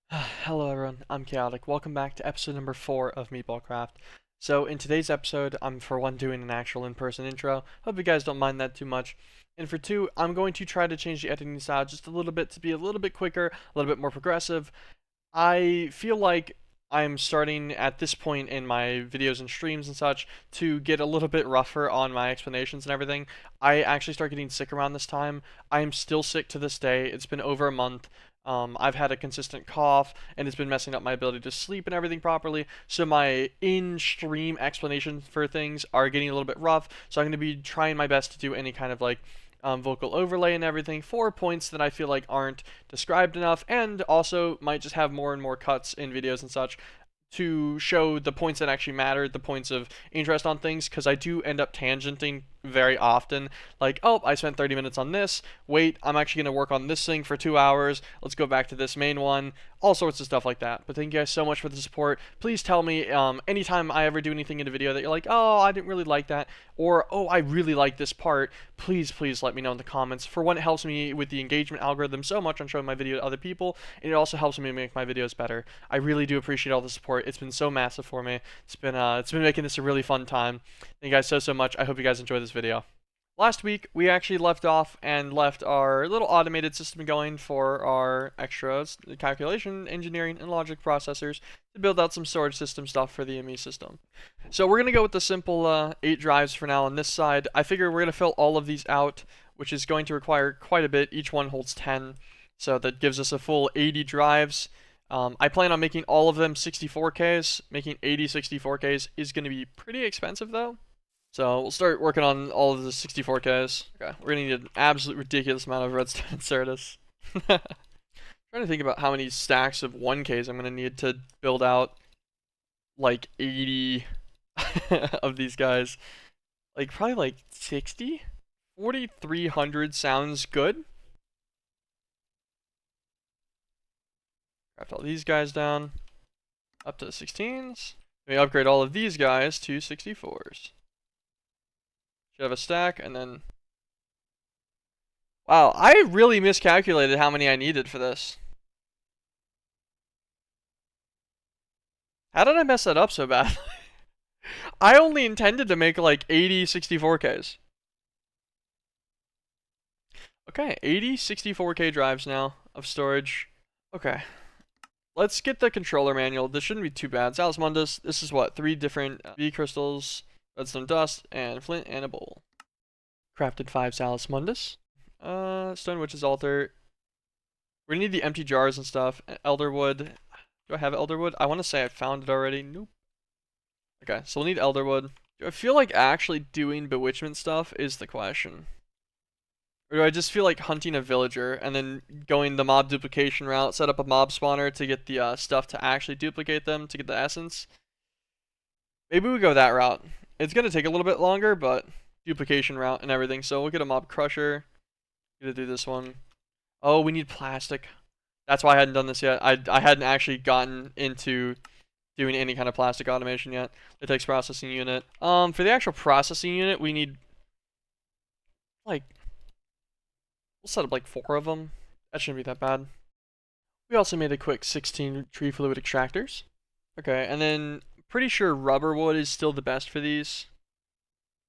Hello everyone, I'm Chaotic. Welcome back to episode number 4 of Meatballcraft. So in today's episode, I'm for one doing an actual in-person intro. Hope you guys don't mind that too much. And for two, I'm going to try to change the editing style just a little bit to be a little bit quicker, a little bit more progressive. I feel like I'm starting at this point in my videos and streams and such to get a little bit rougher on my explanations and everything. I actually start getting sick around this time. I am still sick to this day. It's been over a month. I've had a consistent cough, and it's been messing up my ability to sleep and everything properly. So my in-stream explanations for things are getting a little bit rough. So I'm going to be trying my best to do any kind of like vocal overlay and everything for points that I feel like aren't described enough, and also might just have more and more cuts in videos and such to show the points that actually matter, the points of interest on things, because I do end up tangenting very often. Like, oh, I spent 30 minutes on this. Wait, I'm actually going to work on this thing for 2 hours. Let's go back to this main one. All sorts of stuff like that. But thank you guys so much for the support. Please tell me anytime I ever do anything in a video that you're like, oh, I didn't really like that, or oh, I really like this part. Please let me know in the comments. For one, it helps me with the engagement algorithm so much on showing my video to other people, and it also helps me make my videos better. I really do appreciate all the support. It's been so massive for me. It's been making this a really fun time. Thank you guys so much. I hope you guys enjoy this video. Last week, we actually left off and left our little automated system going for our extras, calculation, engineering, and logic processors to build out some storage system stuff for the ME system. So we're going to go with the simple 8 drives for now on this side. I figure we're going to fill all of these out, which is going to require quite a bit. Each one holds 10, so that gives us a full 80 drives. I plan on making all of them 64Ks. Making 80 64Ks is going to be pretty expensive though. So we'll start working on all of the 64Ks. Okay, we're gonna need an absolute ridiculous amount of redstone and Certus. Trying to think about how many stacks of 1Ks I'm gonna need to build out like 80 of these guys. Like probably like 60? 4,300 sounds good. Craft all these guys down up to 16s. We upgrade all of these guys to 64s. Should have a stack, and then... Wow, I really miscalculated how many I needed for this. How did I mess that up so bad? I only intended to make like 80 64Ks. Okay, 80 64K drives now of storage. Okay. Let's get the controller manual. This shouldn't be too bad. Salus Mundus, this is what? 3 different V crystals, redstone dust, and flint, and a bowl. Crafted 5 Salus Mundus. Stone Witch's Altar. We're gonna need the empty jars and stuff. Elderwood. Do I have Elderwood? I want to say I found it already. Nope. Okay, so we'll need Elderwood. Do I feel like actually doing bewitchment stuff is the question? Or do I just feel like hunting a villager and then going the mob duplication route, set up a mob spawner to get the stuff to actually duplicate them to get the essence? Maybe we go that route. It's gonna take a little bit longer, but duplication route and everything. So we'll get a mob crusher. Gonna do this one. Oh, we need plastic. That's why I hadn't done this yet. I hadn't actually gotten into doing any kind of plastic automation yet. It takes processing unit. For the actual processing unit, we need like we'll set up like 4 of them. That shouldn't be that bad. We also made a quick 16 tree fluid extractors. Okay, and then pretty sure rubber wood is still the best for these.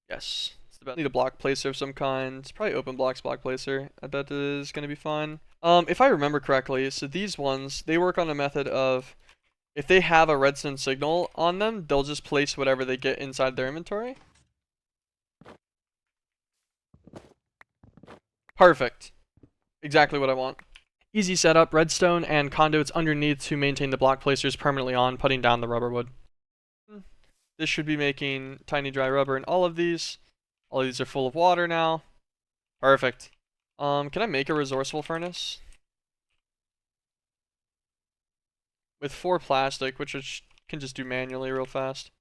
Yes. Need a block placer of some kind. It's probably open blocks block placer. I bet it is going to be fine. If I remember correctly, so these ones, they work on a method of if they have a redstone signal on them, they'll just place whatever they get inside their inventory. Perfect. Exactly what I want. Easy setup, redstone and conduits underneath to maintain the block placers permanently on, putting down the rubber wood. This should be making tiny dry rubber in all of these. All of these are full of water now. Perfect. Can I make a resourceful furnace? With 4 plastic, which I can just do manually real fast.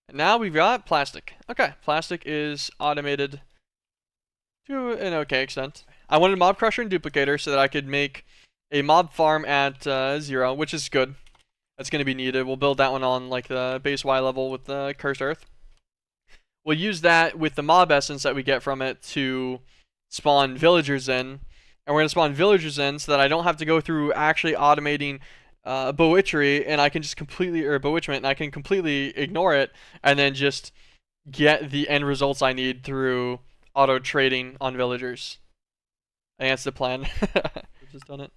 And now we've got plastic. Okay, plastic is automated to an okay extent. I wanted a mob crusher and duplicator so that I could make a mob farm at 0, which is good. That's going to be needed. We'll build that one on like the base Y level with the cursed earth. We'll use that with the mob essence that we get from it to spawn villagers in, And we're going to spawn villagers in so that I don't have to go through actually automating bewitchery, and I can just completely, or bewitchment, and I can completely ignore it, and then just get the end results I need through auto trading on villagers. I think that's the plan. We've just done it.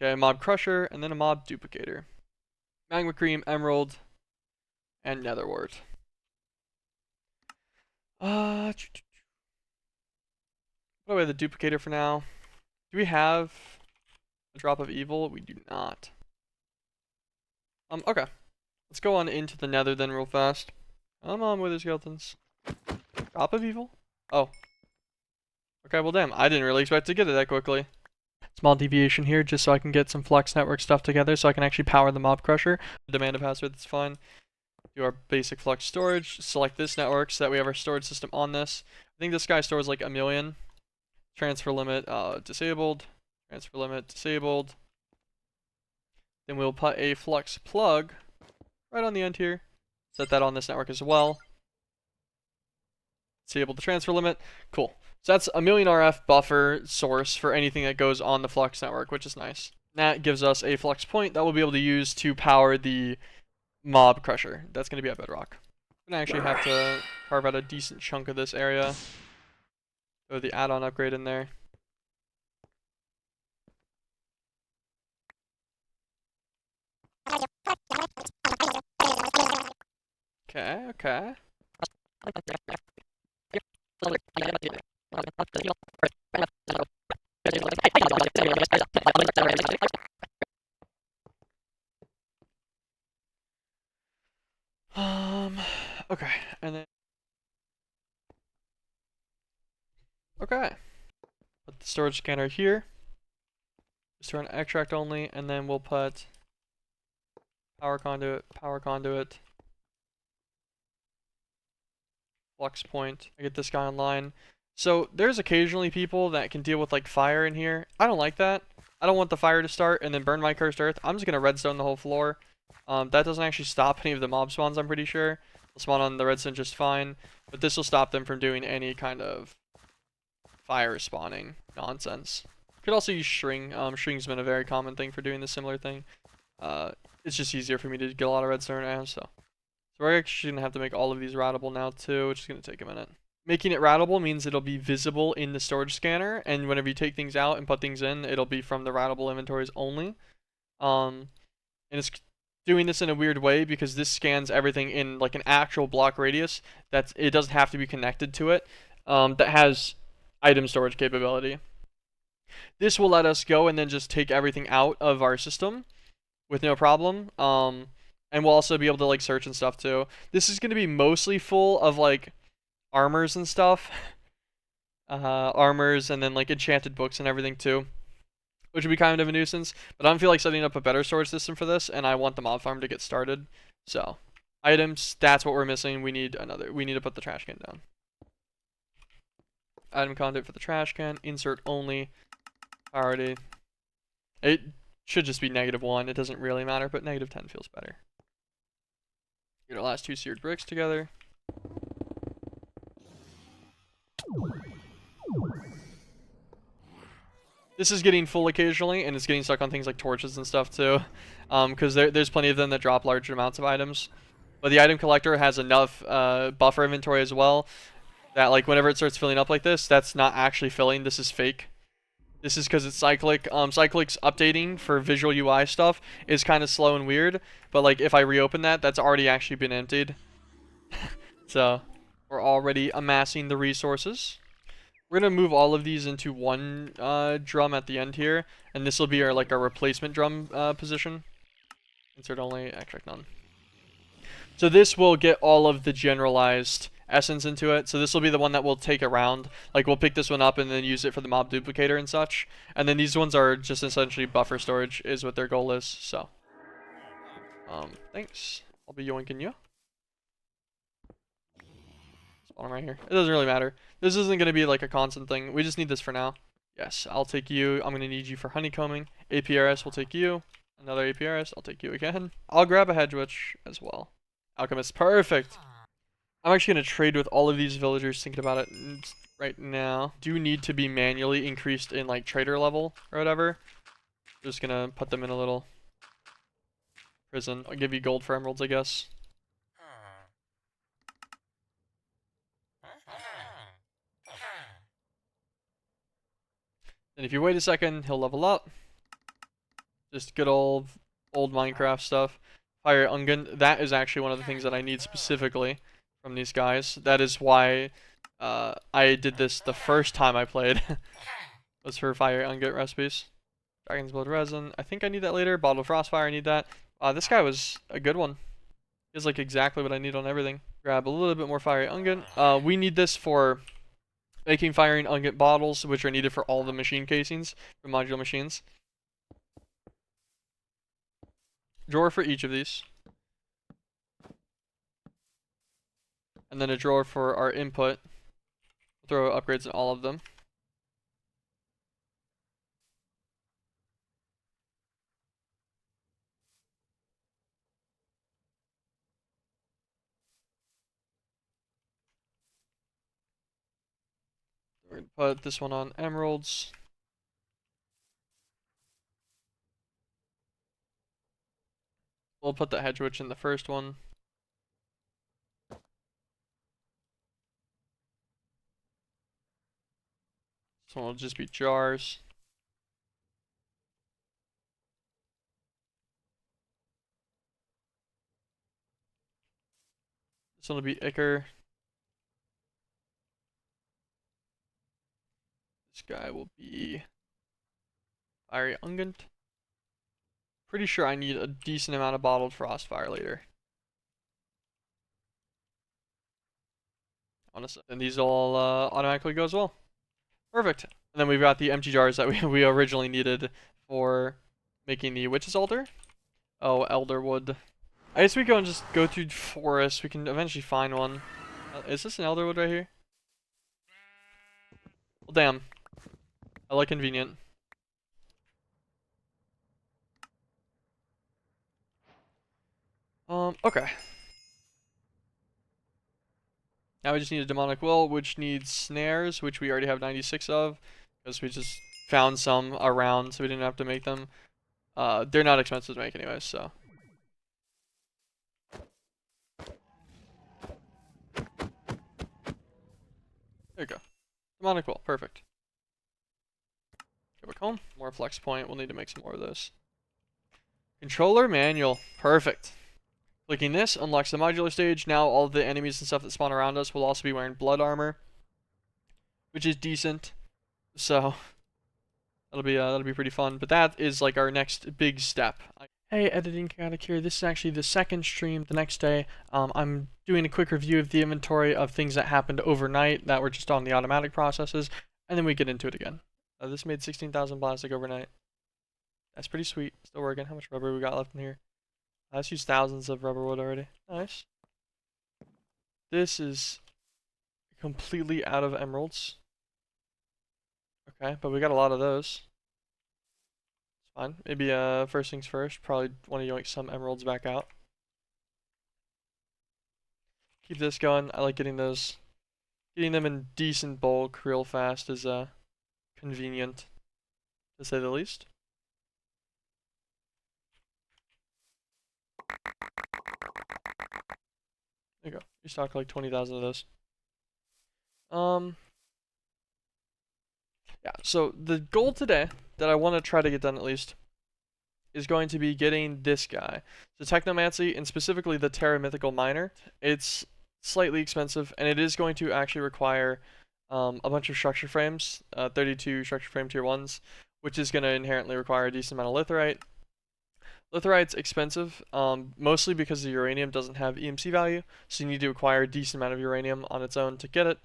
Okay, mob crusher, and then a mob duplicator. Magma cream, emerald, and nether wart. Put away the duplicator for now. Do we have a drop of evil? We do not. Okay. Let's go on into the nether then real fast. Come on, wither skeletons. Drop of evil? Oh. Okay, well damn, I didn't really expect to get it that quickly. Small deviation here, just so I can get some Flux Network stuff together so I can actually power the mob crusher. Demand a password, that's fine. Do our basic Flux storage. Select this network so that we have our storage system on this. I think this guy stores like 1,000,000. Transfer limit disabled. Transfer limit disabled. Then we'll put a Flux plug right on the end here. Set that on this network as well. Disable the transfer limit. Cool. So that's 1,000,000 RF buffer source for anything that goes on the Flux network, which is nice. That gives us a Flux point that we'll be able to use to power the mob crusher. That's going to be at bedrock. I'm going to actually have to carve out a decent chunk of this area. Throw the add-on upgrade in there. Okay, okay. Okay, and then okay. Put the storage scanner here. Just run extract only, and then we'll put power conduit, flux point. I get this guy online. So there's occasionally people that can deal with like fire in here. I don't like that. I don't want the fire to start and then burn my cursed earth. I'm just gonna redstone the whole floor. That doesn't actually stop any of the mob spawns, I'm pretty sure. They'll spawn on the redstone just fine, but this will stop them from doing any kind of fire spawning nonsense. Could also use string. String's been a very common thing for doing this similar thing. It's just easier for me to get a lot of redstone now, so we're actually gonna have to make all of these routable now too, which is gonna take a minute. Making it routable means it'll be visible in the storage scanner, and whenever you take things out and put things in, it'll be from the routable inventories only. And it's doing this in a weird way because this scans everything in like an actual block radius. It doesn't have to be connected to it. That has item storage capability. This will let us go and then just take everything out of our system with no problem. And we'll also be able to like search and stuff too. This is going to be mostly full of like armors and stuff. Armors and then like enchanted books and everything too, which would be kind of a nuisance. But I don't feel like setting up a better storage system for this, and I want the mob farm to get started. So items, that's what we're missing. We need to put the trash can down. Item conduit for the trash can. Insert only. Priority. It should just be -1. It doesn't really matter, but -10 feels better. Get our last 2 seared bricks together. This is getting full occasionally, and it's getting stuck on things like torches and stuff too, because there's plenty of them that drop large amounts of items. But the item collector has enough buffer inventory as well that like whenever it starts filling up like this, that's not actually filling. This is fake. This is because it's cyclic. Cyclic's updating for visual UI stuff is kind of slow and weird, but like if I reopen that, that's already actually been emptied. So we're already amassing the resources. We're gonna move all of these into one drum at the end here, and this will be our replacement drum position. Insert only, extract none. So this will get all of the generalized essence into it. So this will be the one that we'll take around. Like we'll pick this one up and then use it for the mob duplicator and such. And then these ones are just essentially buffer storage is what their goal is. So thanks. I'll be yoinking you. Spawn right here. It doesn't really matter. This isn't going to be like a constant thing. We just need this for now. Yes, I'll take you. I'm going to need you for honeycombing. APRS will take you. Another APRS. I'll take you again. I'll grab a hedge witch as well. Alchemist. Perfect. I'm actually going to trade with all of these villagers thinking about it right now do need to be manually increased in like trader level or whatever. Just gonna put them in a little prison. I'll give you gold for emeralds, I guess. And if you wait a second, he'll level up. Just good old Minecraft stuff. Fire Ungen, that is actually one of the things that I need specifically from these guys. That is why I did this the first time I played. Was for Fire Ungen recipes. Dragon's Blood Resin, I think I need that later. Bottle of Frostfire, I need that. This guy was a good one. He has like exactly what I need on everything. Grab a little bit more Fire Ungen. We need this for making firing ungut bottles, which are needed for all the machine casings for modular machines. Drawer for each of these. And then a drawer for our input. Throw upgrades in all of them. We're going to put this one on emeralds. We'll put the hedge witch in the first one. This one will just be jars. This one will be ichor. This guy will be fiery unguent. Pretty sure I need a decent amount of bottled frostfire later. Honestly, and these all automatically go as well. Perfect. And then we've got the empty jars that we originally needed for making the witch's altar. Oh, elder wood. I guess we go and just go through forests. We can eventually find one. Is this an elder wood right here? Well, damn. I like convenient. Okay. Now we just need a demonic will, which needs snares, which we already have 96 of, because we just found some around, so we didn't have to make them. They're not expensive to make anyways, so. There you go. Demonic will, perfect. Go back home. More flex point. We'll need to make some more of those. Controller manual, perfect. Clicking this unlocks the modular stage. Now all the enemies and stuff that spawn around us will also be wearing blood armor, which is decent. So that'll be pretty fun. But that is like our next big step. Hey, editing chaotic here. This is actually the second stream the next day. I'm doing a quick review of the inventory of things that happened overnight that were just on the automatic processes, and then we get into it again. This made 16,000 plastic overnight. That's pretty sweet. Still working. How much rubber we got left in here? Let's use thousands of rubber wood already. Nice. This is completely out of emeralds. Okay, but we got a lot of those. It's fine. Maybe first things first. Probably want to yank some emeralds back out. Keep this going. I like getting those. Getting them in decent bulk real fast is convenient, to say the least. There you go. You stock like 20,000 of those. Yeah, so the goal today that I want to try to get done at least is going to be getting this guy. The Technomancy, and specifically the Terra Mythical Miner. It's slightly expensive, and it is going to actually require a bunch of structure frames, 32 structure frame tier 1s, which is going to inherently require a decent amount of litherite. Litherite's expensive, mostly because the uranium doesn't have EMC value, so you need to acquire a decent amount of uranium on its own to get it,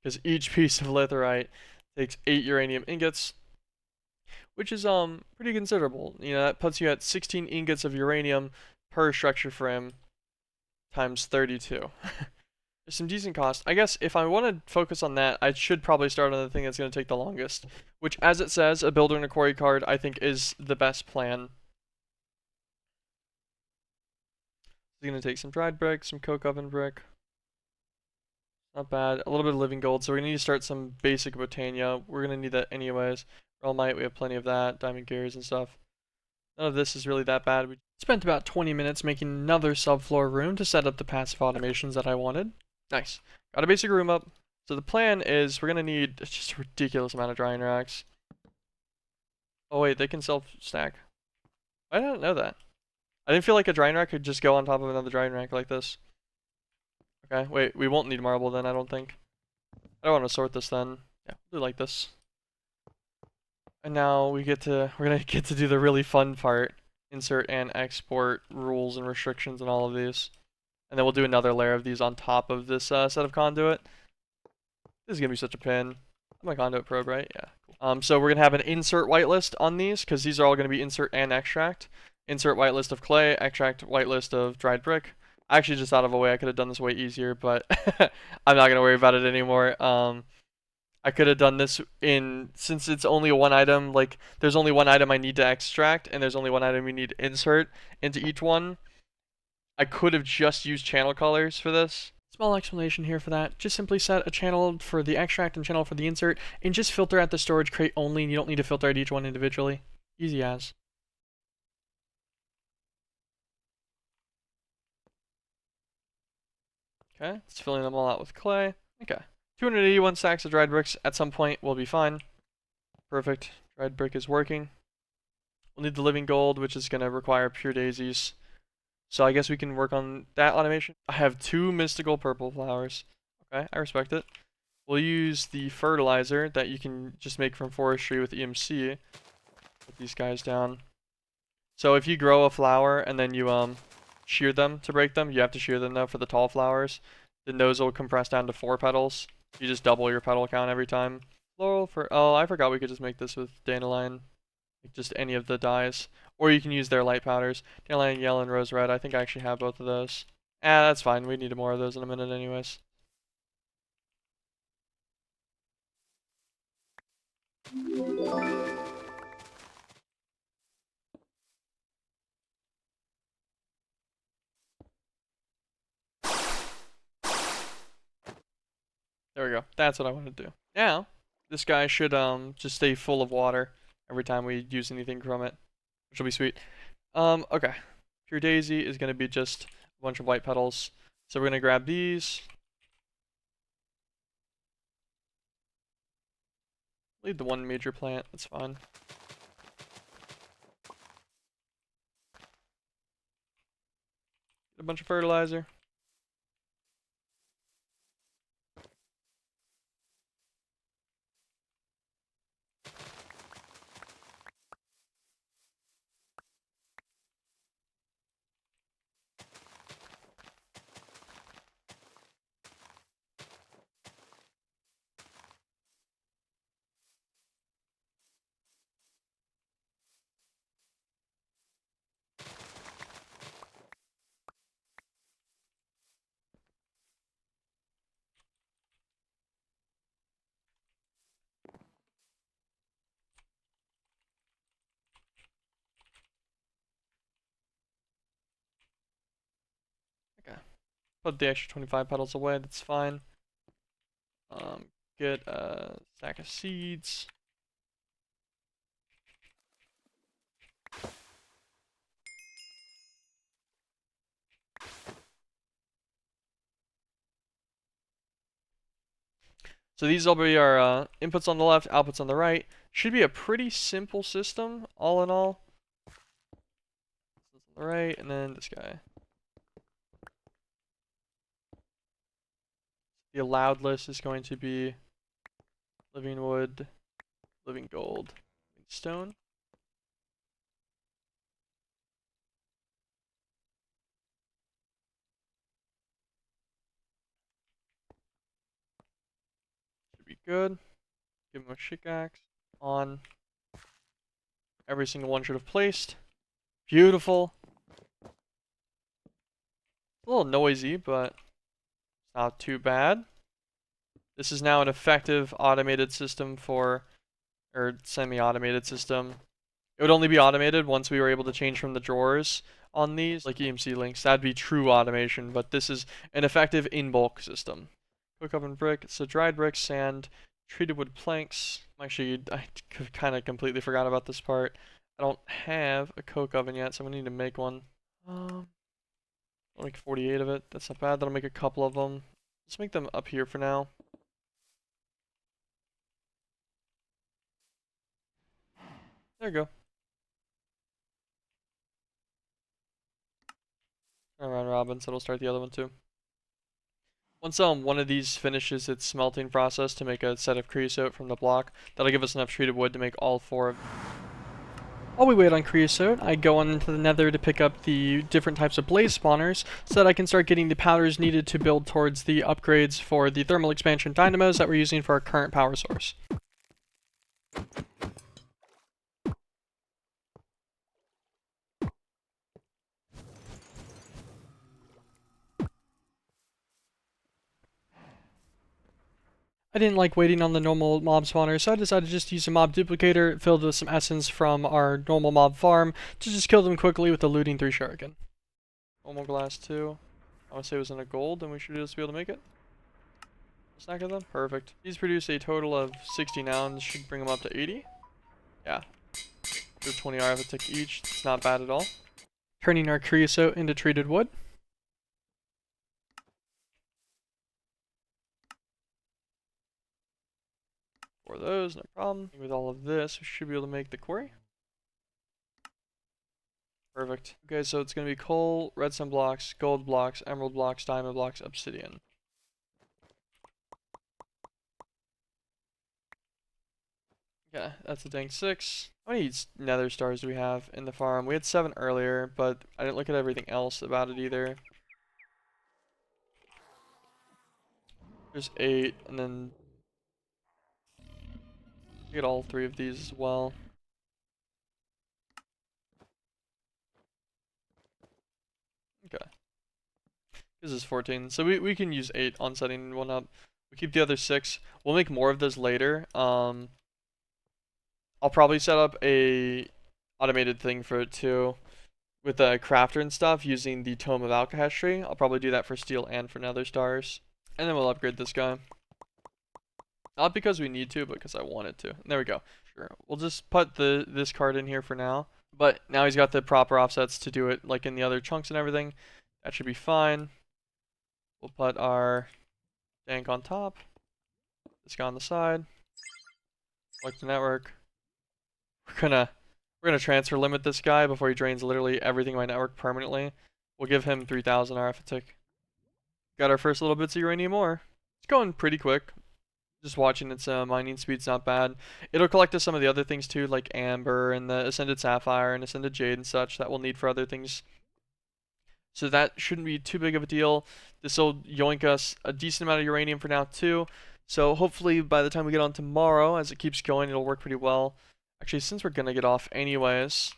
because each piece of litherite takes 8 uranium ingots, which is pretty considerable. You know, that puts you at 16 ingots of uranium per structure frame times 32. There's some decent cost. I guess if I want to focus on that, I should probably start on the thing that's going to take the longest, which, as it says, a builder and a quarry card, I think is the best plan. It's going to take some dried brick, some coke oven brick, Not bad. A little bit of living gold, so we're gonna need to start some basic botania. We're gonna need that anyways. Realmite, we have plenty of that. Diamond gears and stuff. None of this is really that bad. We spent about 20 minutes making another subfloor room to set up the passive automations that I wanted. Nice. Got a basic room up. So the plan is we're gonna need just a ridiculous amount of drying racks. Oh wait, they can self-stack. I didn't know that. I didn't feel like a drying rack could just go on top of another drying rack like this. Okay, wait, we won't need marble then, I don't think. I don't want to sort this then. Yeah, we'll do like this. And now we're gonna get to do the really fun part. Insert and export rules and restrictions and all of these. And then we'll do another layer of these on top of this set of conduit. This is gonna be such a pain. I'm a conduit probe, right? Yeah, cool. So we're gonna have an insert whitelist on these, because these are all gonna be insert and extract. Insert whitelist of clay, extract whitelist of dried brick. I actually just thought of a way I could have done this way easier, but I'm not gonna worry about it anymore. I could have done this since it's only one item, like there's only one item I need to extract and there's only one item we need to insert into each one. I could have just used channel colors for this. Small explanation here for that. Just simply set a channel for the extract and channel for the insert and just filter at the storage crate only, and you don't need to filter at each one individually. Easy as. Okay, it's filling them all out with clay. Okay. 281 stacks of dried bricks at some point will be fine. Perfect. Dried brick is working. We'll need the living gold, which is going to require pure daisies. So I guess we can work on that automation. I have 2 mystical purple flowers. Okay, I respect it. We'll use the fertilizer that you can just make from forestry with EMC. Put these guys down. So if you grow a flower and then you shear them to break them, you have to shear them though for the tall flowers. Then those will compress down to 4 petals. You just double your petal count every time. Floral for, oh, I forgot we could just make this with dandelion. Like just any of the dyes. Or you can use their light powders. Dandelion yellow and rose red. I think I actually have both of those. That's fine. We need more of those in a minute anyways. There we go. That's what I want to do. Now, this guy should just stay full of water every time we use anything from it, which will be sweet. Okay. Pure daisy is gonna be just a bunch of white petals. So we're gonna grab these. Leave the one major plant. That's fine. Get a bunch of fertilizer. Okay. Put the extra 25 petals away, that's fine. Get a stack of seeds. So these will be our inputs on the left, outputs on the right. Should be a pretty simple system, all in all. This on the right, and then this guy. The allowed list is going to be living wood, living gold, living stone. Should be good. Give him a pickaxe on. Every single one should have placed. Beautiful. A little noisy, but not too bad. This is now an effective automated system or semi-automated system. It would only be automated once we were able to change from the drawers on these, like EMC links. That'd be true automation, but this is an effective in-bulk system. cook oven brick. So dried brick, sand, treated wood planks. Actually, I kind of completely forgot about this part. I don't have a coke oven yet, so I'm gonna need to make one. I'll make 48 of it. That's not bad. That'll make a couple of them. Let's make them up here for now. There you go. Around robin, so it'll start the other one too. Once one of these finishes its smelting process to make a set of creosote from the block, that'll give us enough treated wood to make all 4 of. While we wait on creosote, I go on into the nether to pick up the different types of blaze spawners so that I can start getting the powders needed to build towards the upgrades for the thermal expansion dynamos that we're using for our current power source. I didn't like waiting on the normal mob spawner, so I decided to just use a mob duplicator filled with some essence from our normal mob farm to just kill them quickly with the looting 3 shuriken. Normal glass 2. I want to say it was in a gold, and we should just be able to make it. Stack of them? Perfect. These produce a total of 60 now, and this should bring them up to 80. Yeah. There's 20 arithmetic each. It's not bad at all. Turning our creosote into treated wood. For those, no problem. With all of this, we should be able to make the quarry. Perfect. Okay, so it's going to be coal, redstone blocks, gold blocks, emerald blocks, diamond blocks, obsidian. Yeah, that's a dang 6. How many nether stars do we have in the farm? We had 7 earlier, but I didn't look at everything else about it either. There's 8, and then get all 3 of these as well. Okay. This is 14. So we can use 8 on setting one up. We keep the other 6. We'll make more of those later. I'll probably set up a automated thing for it too. With the crafter and stuff using the Tome of Alchemy. I'll probably do that for steel and for nether stars. And then we'll upgrade this guy. Not because we need to, but because I wanted to. And there we go. Sure. We'll just put this card in here for now. But now he's got the proper offsets to do it like in the other chunks and everything. That should be fine. We'll put our tank on top. This guy on the side. Select the network. We're gonna transfer limit this guy before he drains literally everything in my network permanently. We'll give him 3,000 arithmetic. Got our first little bits of uranium ore. It's going pretty quick. Just watching its mining speed's not bad. It'll collect us some of the other things too, like amber and the ascended sapphire and ascended jade and such that we'll need for other things. So that shouldn't be too big of a deal. This will yoink us a decent amount of uranium for now too. So hopefully by the time we get on tomorrow, as it keeps going, it'll work pretty well. Actually, since we're gonna get off anyways,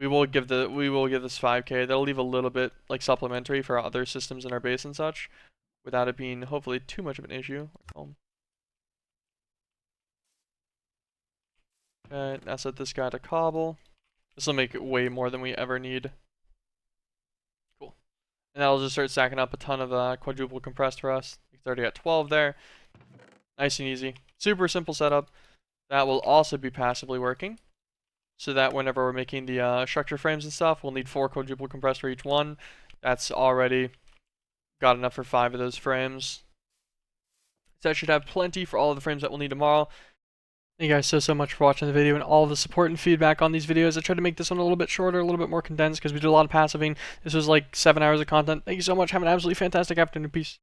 we will give this 5K. That'll leave a little bit like supplementary for our other systems in our base and such, without it being hopefully too much of an issue. Okay, now set this guy to cobble. This will make it way more than we ever need. Cool. And that'll just start stacking up a ton of quadruple compressed for us. It's already got 12 there. Nice and easy. Super simple setup. That will also be passively working. So that whenever we're making the structure frames and stuff, we'll need 4 quadruple compressed for each one. That's already got enough for 5 of those frames. So that should have plenty for all of the frames that we'll need tomorrow. Thank you guys so much for watching the video and all the support and feedback on these videos. I tried to make this one a little bit shorter, a little bit more condensed because we did a lot of passiving. This was like 7 hours of content. Thank you so much. Have an absolutely fantastic afternoon. Peace.